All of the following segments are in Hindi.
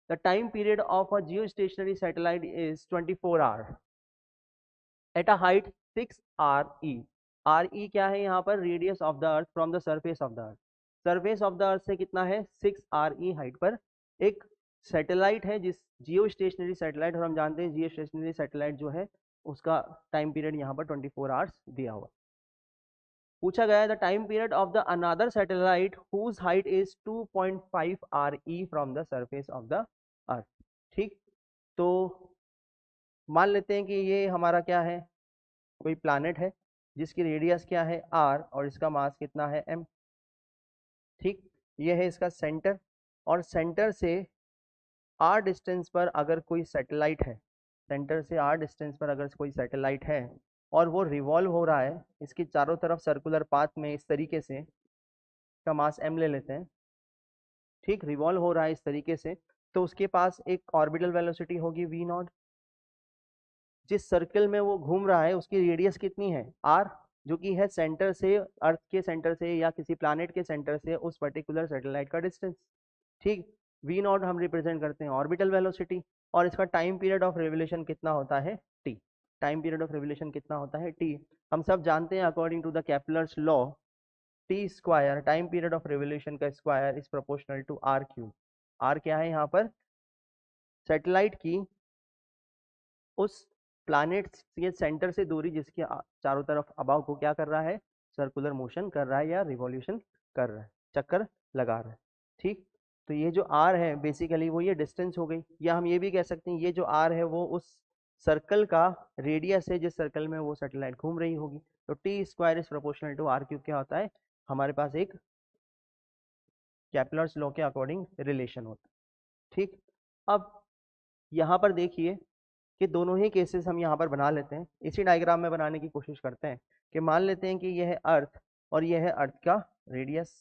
The time period of a geostationary satellite is 24 hour at a height 6 RE। RE क्या है यहाँ पर? Radius of the earth from the surface of the earth. Surface of the earth से कितना है? 6 RE हाइट पर एक सैटेलाइट है, जिस जियो स्टेशनरी सैटेलाइट, और हम जानते हैं जियो स्टेशनरी सैटेलाइट जो है उसका टाइम पीरियड यहाँ पर 24 आवर्स दिया हुआ। पूछा गया है the time period of the another satellite whose height is 2.5 RE from the surface of the earth. ठीक, तो मान लेते हैं कि ये हमारा क्या है, कोई प्लैनेट है जिसकी रेडियस क्या है R और इसका मास कितना है M। ठीक, ये है इसका सेंटर, और सेंटर से R डिस्टेंस पर अगर कोई सैटेलाइट है, सेंटर से R डिस्टेंस पर अगर कोई सैटेलाइट है और वो रिवॉल्व हो रहा है इसके चारों तरफ सर्कुलर पाथ में इस तरीके से, का मास M ले लेते हैं। ठीक, रिवॉल्व हो रहा है इस तरीके से, तो उसके पास एक ऑर्बिटल वेलोसिटी होगी V0। जिस सर्कल में वो घूम रहा है उसकी रेडियस कितनी है? R, जो कि है सेंटर से, अर्थ के सेंटर से या किसी प्लैनेट के सेंटर से उस पर्टिकुलर सैटेलाइट का डिस्टेंस। ठीक, V0 हम रिप्रेजेंट करते हैं ऑर्बिटल वेलोसिटी, और इसका टाइम पीरियड ऑफ रिवोल्यूशन कितना होता है? T। Time period of revolution कितना होता है? T। हम सब जानते हैं according to the Kepler's law, T square, time period of revolution का square is proportional to R cube. R क्या है यहाँ पर? सैटेलाइट की उस प्लैनेट के सेंटर से दूरी, जिसके चारों तरफ अबाउ को क्या कर रहा है? सर्कुलर मोशन कर रहा है या रिवॉल्यूशन कर रहा है, चक्कर लगा रहा है। ठीक, तो ये जो R है बेसिकली वो ये डिस्टेंस हो गई, या हम ये भी कह सकते हैं ये जो R है वो उस सर्कल का रेडियस है जिस सर्कल में वो सैटेलाइट घूम रही होगी। तो T square is proportional to R cube क्या होता है? हमारे पास एक केपलर्स लॉ के अकॉर्डिंग रिलेशन होता है। ठीक, अब यहाँ पर देखिए कि दोनों ही केसेस हम यहाँ पर बना लेते हैं, इसी डायग्राम में बनाने की कोशिश करते हैं। कि मान लेते हैं कि यह है अर्थ और यह है अर्थ का रेडियस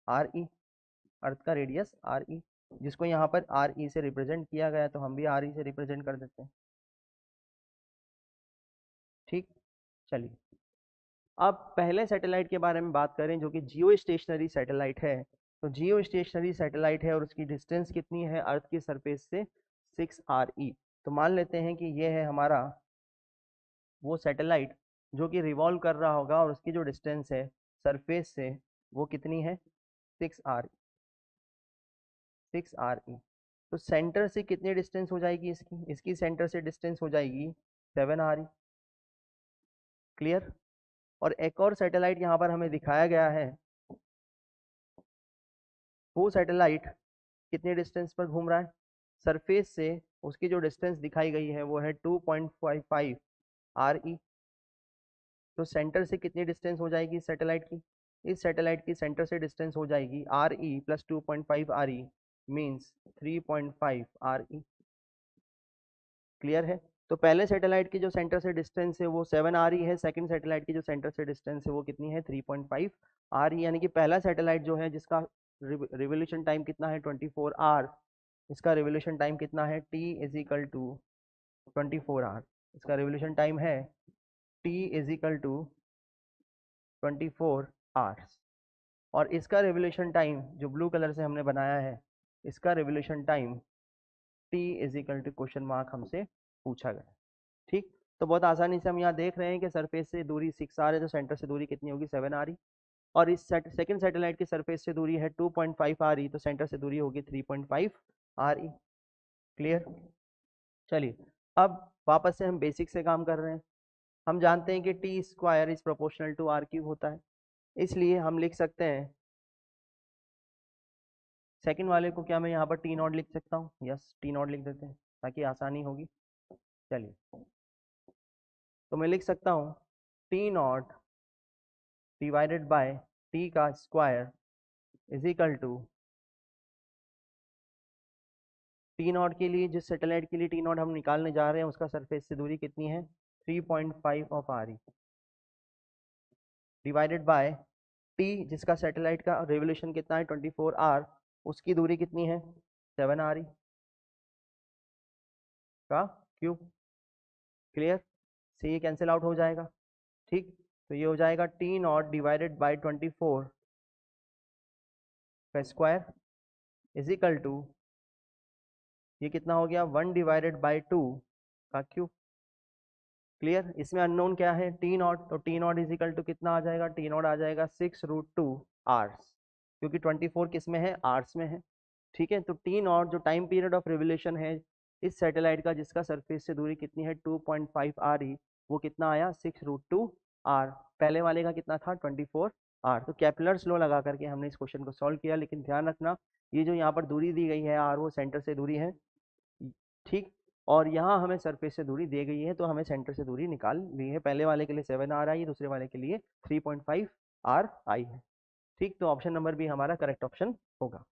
RE, अर्थ का रेडियस RE, जिसको यहाँ पर RE से रिप्रेजेंट किया गया, तो हम भी RE से रिप्रेजेंट कर देते हैं। ठीक, चलिए अब पहले सैटेलाइट के बारे में बात करें जो कि जियो स्टेशनरी सैटेलाइट है। तो जियो स्टेशनरी सैटेलाइट है और उसकी डिस्टेंस कितनी है अर्थ की सरफेस से? 6 RE। तो मान लेते हैं कि ये है हमारा वो सैटेलाइट जो कि रिवॉल्व कर रहा होगा, और उसकी जो डिस्टेंस है सरफेस से वो कितनी है? 6 RE। तो सेंटर से कितनी डिस्टेंस हो जाएगी इसकी? इसकी सेंटर से डिस्टेंस हो जाएगी 7 RE। क्लियर? और एक और सैटेलाइट यहाँ पर हमें दिखाया गया है, वो सैटेलाइट कितने डिस्टेंस पर घूम रहा है? सरफेस से उसकी जो डिस्टेंस दिखाई गई है वो है 2.55 RE। तो सेंटर से कितनी डिस्टेंस हो जाएगी सैटेलाइट की? इस सैटेलाइट की सेंटर से डिस्टेंस हो जाएगी RE plus 2.5 RE means 3.5 RE। Clear है? तो पहले सैटेलाइट की जो सेंटर से डिस्टेंस है वो 7 RE है, सेकंड सैटेलाइट की जो सेंटर से डिस्टेंस है वो कितनी है? 3.5 RE। यानी कि पहला सैटेलाइट जो है जिसका रिवोल्यूशन टाइम कितना है? 24 आवर, इसका रिवोल्यूशन टाइम कितना है? T is equal to 24 hour. इसका रिवोल्यूशन टाइम है T is equal to 24 hours. और इसका रिवोल्यूशन टाइम जो ब्लू कलर से हमने बनाया है, इसका revolution time T is equal to question mark हमसे पूछा गया। ठीक, तो बहुत आसानी से हम यहाँ देख रहे हैं कि सरफेस से दूरी 6 आर है, तो सेंटर से दूरी कितनी होगी? 7 RE। और इस सेकंड सैटेलाइट की सरफेस से दूरी है 2.5 RE, तो सेंटर से दूरी होगी 3.5 RE। क्लियर? चलिए अब वापस से हम बेसिक से काम कर रहे हैं। हम जानते हैं कि T square is proportional to R cube होता है, इसलिए हम लिख सकते हैं सेकंड वाले को, क्या मैं यहाँ पर T0 लिख सकता हूँ? यस, T0 लिख देते हैं ताकि आसानी होगी। चलिए, तो मैं लिख सकता हूँ T0 डिवाइडेड बाय टी का square is equal to T0 के लिए, जिस सैटेलाइट के लिए T0 हम निकालने जा रहे हैं उसका सरफेस से दूरी कितनी है? 3.5 of RE divided by T जिसका सैटेलाइट का रेवोल्यूशन कितना है? 24 आवर, उसकी दूरी कितनी है? 7 RE का क्यूब। क्लियर? से ये कैंसिल आउट हो जाएगा। ठीक, तो ये हो जाएगा T0 डिवाइडेड बाई 24 का स्क्वायर इज इक्वल टू ये कितना हो गया 1/2 का क्यूब। क्लियर। इसमें अननोन क्या है टी नॉट, तो T nought is equal to कितना आ जाएगा, टी नॉट आ जाएगा 6√2 आवर्स, क्योंकि 24 किस में है आवर्स में है। ठीक है, तो टी नॉट जो टाइम पीरियड ऑफ रिवोल्यूशन है इस सैटेलाइट का जिसका सरफेस से दूरी कितनी है 2.5 आर ई, वो कितना आया 6√2 आर। पहले वाले का कितना था 24 आर। तो कैपलर्स लॉ लगा करके हमने इस क्वेश्चन को सॉल्व किया, लेकिन ध्यान रखना ये जो यहाँ पर दूरी दी गई है आर वो सेंटर से दूरी है, ठीक। और यहाँ हमें सरफेस से दूरी दी गई है तो हमें सेंटर से दूरी निकाल ली है। पहले वाले के लिए 7 आर आई, दूसरे वाले के लिए 3.5 आर आई है। ठीक, तो ऑप्शन नंबर भी हमारा करेक्ट ऑप्शन होगा।